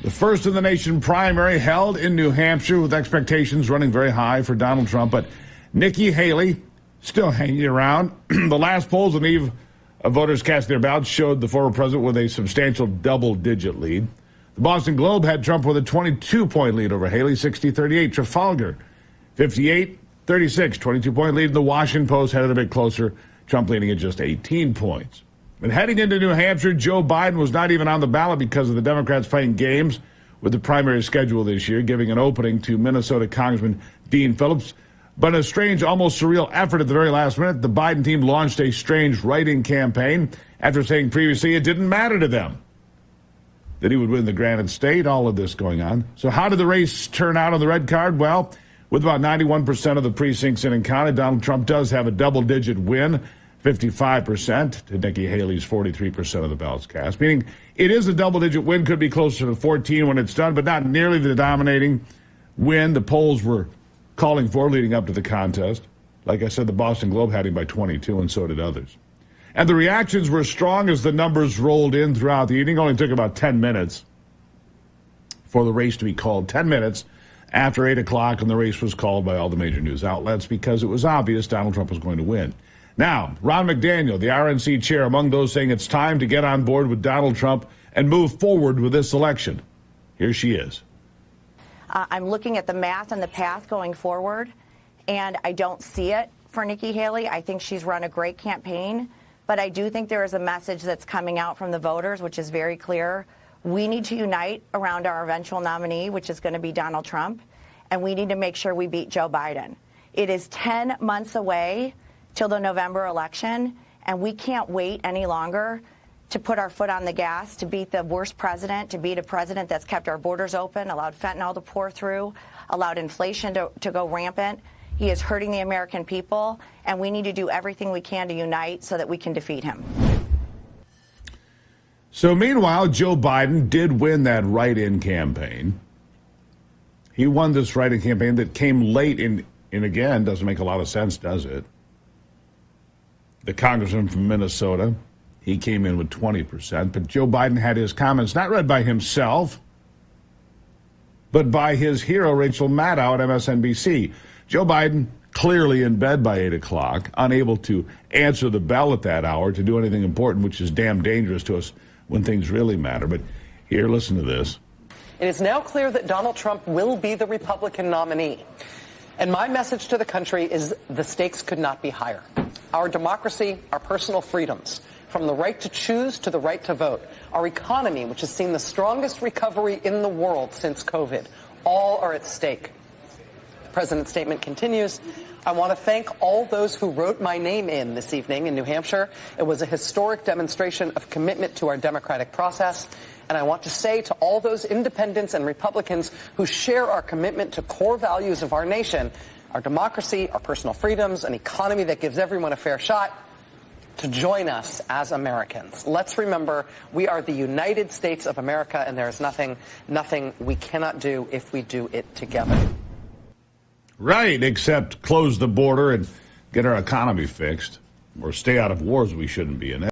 The first in the nation primary held in New Hampshire with expectations running very high for Donald Trump. But Nikki Haley still hanging around. The last polls on the eve of voters casting their ballots showed the former president with a substantial double-digit lead. The Boston Globe had Trump with a 22-point lead over Haley, 60-38. Trafalgar, 58-36, 22-point lead. The Washington Post had it a bit closer, Trump leading at just 18 points. And heading into New Hampshire, Joe Biden was not even on the ballot because of the Democrats playing games with the primary schedule this year, giving an opening to Minnesota Congressman Dean Phillips. But in a strange, almost surreal effort at the very last minute, the Biden team launched a strange write-in campaign after saying previously it didn't matter to them that he would win the granite state, all of this going on. So how did the race turn out on the red card? Well, with about 91% of the precincts in and counted, Donald Trump does have a double-digit win, 55% to Nikki Haley's 43% of the ballots cast, meaning it is a double-digit win, could be closer to 14 when it's done, but not nearly the dominating win the polls were calling for leading up to the contest. Like I said, the Boston Globe had him by 22, and so did others. And the reactions were strong as the numbers rolled in throughout the evening. It only took about 10 minutes for the race to be called. 10 minutes after 8 o'clock, and the race was called by all the major news outlets because it was obvious Donald Trump was going to win. Now, Ronna McDaniel, the RNC chair, among those saying it's time to get on board with Donald Trump and move forward with this election. Here she is. I'm looking at the math and the path going forward, and I don't see it for Nikki Haley. I think she's run a great campaign, but I do think there is a message that's coming out from the voters, which is very clear. We need to unite around our eventual nominee, which is going to be Donald Trump, and we need to make sure we beat Joe Biden. It is 10 months away till the November election, and we can't wait any longer to put our foot on the gas, to beat the worst president, to beat a president that's kept our borders open, allowed fentanyl to pour through, allowed inflation to go rampant. He is hurting the American people, and we need to do everything we can to unite so that we can defeat him. So meanwhile, Joe Biden did win that write-in campaign. He won this write-in campaign that came late in again, doesn't make a lot of sense, does it? The congressman from Minnesota, he came in with 20%, but Joe Biden had his comments not read by himself, but by his hero, Rachel Maddow at MSNBC. Joe Biden clearly in bed by 8 o'clock, unable to answer the bell at that hour to do anything important, which is damn dangerous to us when things really matter. But here, listen to this. It is now clear that Donald Trump will be the Republican nominee. And my message to the country is the stakes could not be higher. Our democracy, our personal freedoms, from the right to choose to the right to vote, our economy, which has seen the strongest recovery in the world since COVID, all are at stake. The president's statement continues. I want to thank all those who wrote my name in this evening in New Hampshire. It was a historic demonstration of commitment to our democratic process. And I want to say to all those independents and Republicans who share our commitment to core values of our nation, our democracy, our personal freedoms, an economy that gives everyone a fair shot, to join us as Americans. Let's remember we are the United States of America, and there is nothing we cannot do if we do it together. Right, except close the border and get our economy fixed, or stay out of wars we shouldn't be in.